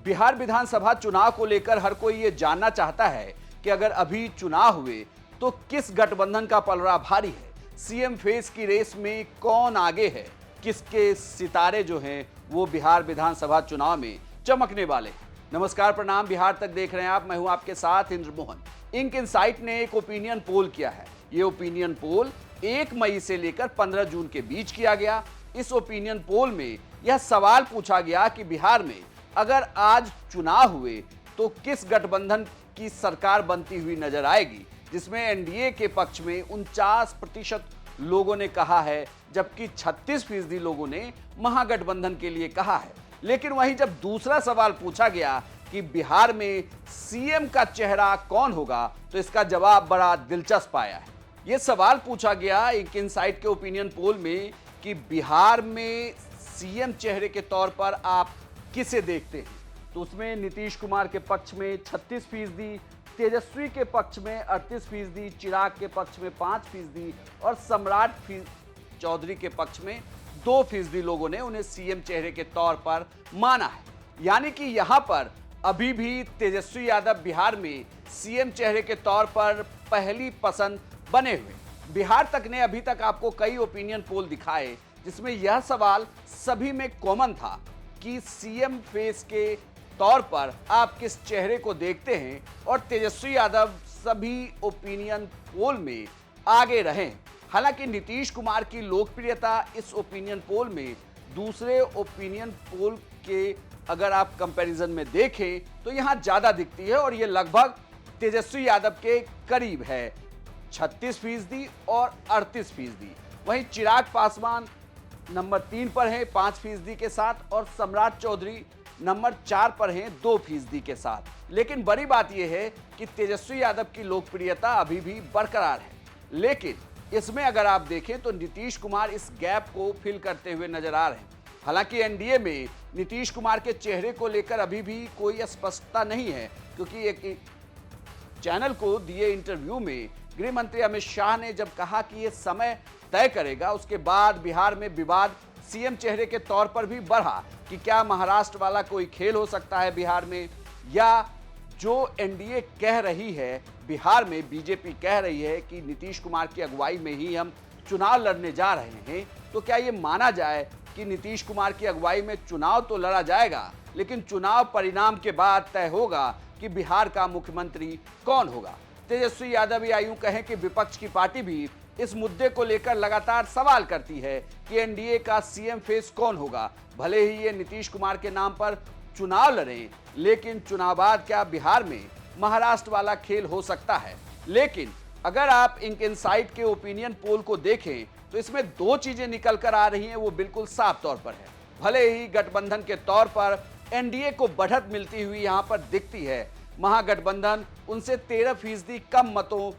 बिहार विधानसभा चुनाव को लेकर हर कोई ये जानना चाहता है कि अगर अभी चुनाव हुए तो किस गठबंधन का पलड़ा भारी है, सीएम फेस की रेस में कौन आगे है, किसके सितारे जो हैं वो बिहार विधानसभा चुनाव में चमकने वाले हैं। नमस्कार, प्रणाम, बिहार तक देख रहे हैं आप। मैं हूं आपके साथ इंद्र मोहन। इंक इनसाइट ने एक ओपिनियन पोल किया है। ये ओपिनियन पोल 1 मई से लेकर 15 जून के बीच किया गया। इस ओपिनियन पोल में यह सवाल पूछा गया कि बिहार में अगर आज चुनाव हुए तो किस गठबंधन की सरकार बनती हुई नजर आएगी, जिसमें एनडीए के पक्ष में 49% लोगों ने कहा है, जबकि 36% लोगों ने महागठबंधन के लिए कहा है। लेकिन वहीं जब दूसरा सवाल पूछा गया कि बिहार में सीएम का चेहरा कौन होगा, तो इसका जवाब बड़ा दिलचस्प आया है। यह सवाल पूछा गया एक इनसाइट के ओपिनियन पोल में कि बिहार में सीएम चेहरे के तौर पर आप किसे देखते हैं, तो उसमें नीतीश कुमार के पक्ष में 36%, तेजस्वी के पक्ष में 38%, चिराग के पक्ष में 5% और सम्राट चौधरी के पक्ष में 2% लोगों ने उन्हें सीएम चेहरे के तौर पर माना है। यानी कि यहां पर अभी भी तेजस्वी यादव बिहार में सीएम चेहरे के तौर पर पहली पसंद बने हुए। बिहार तक ने अभी तक आपको कई ओपिनियन पोल दिखाए जिसमें यह सवाल सभी में कॉमन था कि सीएम फेस के तौर पर आप किस चेहरे को देखते हैं, और तेजस्वी यादव सभी ओपिनियन पोल में आगे रहे। हालांकि नीतीश कुमार की लोकप्रियता इस ओपिनियन पोल में दूसरे ओपिनियन पोल के अगर आप कंपैरिजन में देखें तो यहां ज्यादा दिखती है, और यह लगभग तेजस्वी यादव के करीब है, 36% और 38%। वहीं चिराग पासवान नंबर 3 पर हैं 5% के साथ, और सम्राट चौधरी नंबर 4 पर हैं 2% के साथ। लेकिन बड़ी बात यह है कि तेजस्वी यादव की लोकप्रियता अभी भी बरकरार है। लेकिन इसमें अगर आप देखें तो नीतीश कुमार इस गैप को फिल करते हुए नजर आ रहे हैं। हालांकि एनडीए में नीतीश कुमार के चेहरे को लेकर अभी भी कोई स्पष्टता नहीं है, क्योंकि एक चैनल को दिए इंटरव्यू में गृह मंत्री अमित शाह ने जब कहा कि यह समय तय करेगा, उसके बाद बिहार में विवाद सीएम चेहरे के तौर पर भी बढ़ा कि क्या महाराष्ट्र वाला कोई खेल हो सकता है बिहार में, या जो एनडीए कह रही है बिहार में, बीजेपी कह रही है कि नीतीश कुमार की अगुवाई में ही हम चुनाव लड़ने जा रहे हैं, तो क्या ये माना जाए कि नीतीश कुमार की अगुवाई में चुनाव तो लड़ा जाएगा, लेकिन चुनाव परिणाम के बाद तय होगा कि बिहार का मुख्यमंत्री कौन होगा। तेजस्वी यादव या यूं कहें कि विपक्ष की पार्टी भी इस मुद्दे को लेकर लगातार सवाल करती है कि एनडीए का सीएम फेस कौन होगा। भले ही ये नीतीश कुमार के नाम पर चुनाव लड़ें, लेकिन चुनाव बाद क्या बिहार में महाराष्ट्र वाला खेल हो सकता है। लेकिन अगर आप इंक इनसाइट के ओपिनियन पोल को देखें तो इसमें 2 चीजें निकल कर आ रही हैं, वो बिल्कुल साफ तौर पर है। भले ही गठबंधन के तौर पर एनडीए को बढ़त मिलती हुई यहां पर दिखती है, महागठबंधन उनसे 13% कम मतों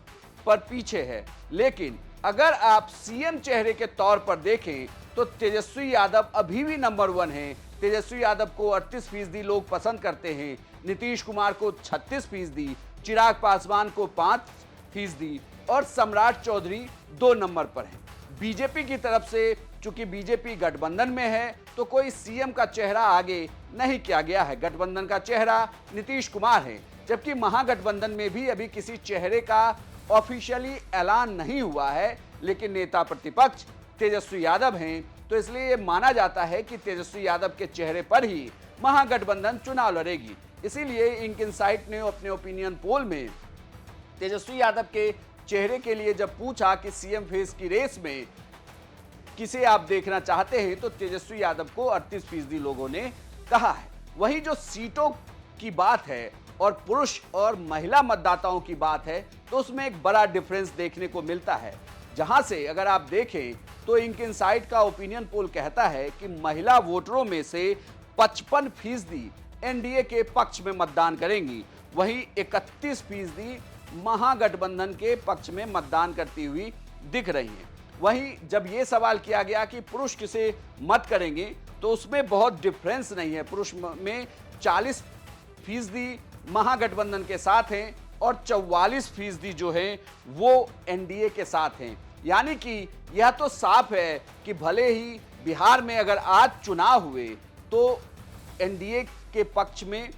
पर पीछे है, लेकिन अगर आप सीएम चेहरे के तौर पर देखें तो तेजस्वी यादव अभी भी नंबर 1 हैं। तेजस्वी यादव को 38% लोग पसंद करते हैं, नीतीश कुमार को 36%, चिराग पासवान को 5% और सम्राट चौधरी 2 नंबर पर हैं। बीजेपी की तरफ से चूंकि बीजेपी गठबंधन में है तो कोई सीएम का चेहरा आगे नहीं किया गया है। गठबंधन का चेहरा नीतीश कुमार है, जबकि महागठबंधन में भी अभी किसी चेहरे का ऑफिशियली ऐलान नहीं हुआ है, लेकिन नेता प्रतिपक्ष तेजस्वी यादव हैं, तो इसलिए ये माना जाता है कि तेजस्वी यादव के चेहरे पर ही महागठबंधन चुनाव लड़ेगी। इसीलिए इंक इनसाइट ने अपने ओपिनियन पोल में तेजस्वी यादव के चेहरे के लिए जब पूछा कि सीएम फेस की रेस में किसे आप देखना चाहते हैं, तो तेजस्वी यादव को 38% लोगों ने कहा है। वहीं जो सीटों की बात है और पुरुष और महिला मतदाताओं की बात है, तो उसमें एक बड़ा डिफरेंस देखने को मिलता है। जहां से अगर आप देखें तो इंक इनसाइट का ओपिनियन पोल कहता है कि महिला वोटरों में से 55% एनडीए के पक्ष में मतदान करेंगी, वहीं 31% महागठबंधन के पक्ष में मतदान करती हुई दिख रही हैं। वहीं जब यह सवाल किया गया कि पुरुष किसे मत करेंगे, तो उसमें बहुत डिफरेंस नहीं है। पुरुष में 40% महागठबंधन के साथ हैं और 44% जो हैं वो एनडीए के साथ हैं। यानी कि यह तो साफ है कि भले ही बिहार में अगर आज चुनाव हुए तो एनडीए के पक्ष में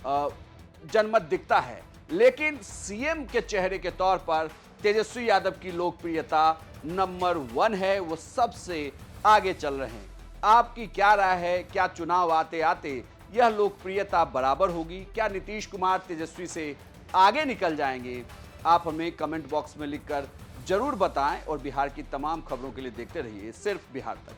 जनमत दिखता है, लेकिन सीएम के चेहरे के तौर पर तेजस्वी यादव की लोकप्रियता नंबर 1 है, वो सबसे आगे चल रहे हैं। आपकी क्या राय है? क्या चुनाव आते आते यह लोकप्रियता बराबर होगी? क्या नीतीश कुमार तेजस्वी से आगे निकल जाएंगे? आप हमें कमेंट बॉक्स में लिखकर जरूर बताएं और बिहार की तमाम खबरों के लिए देखते रहिए सिर्फ बिहार तक।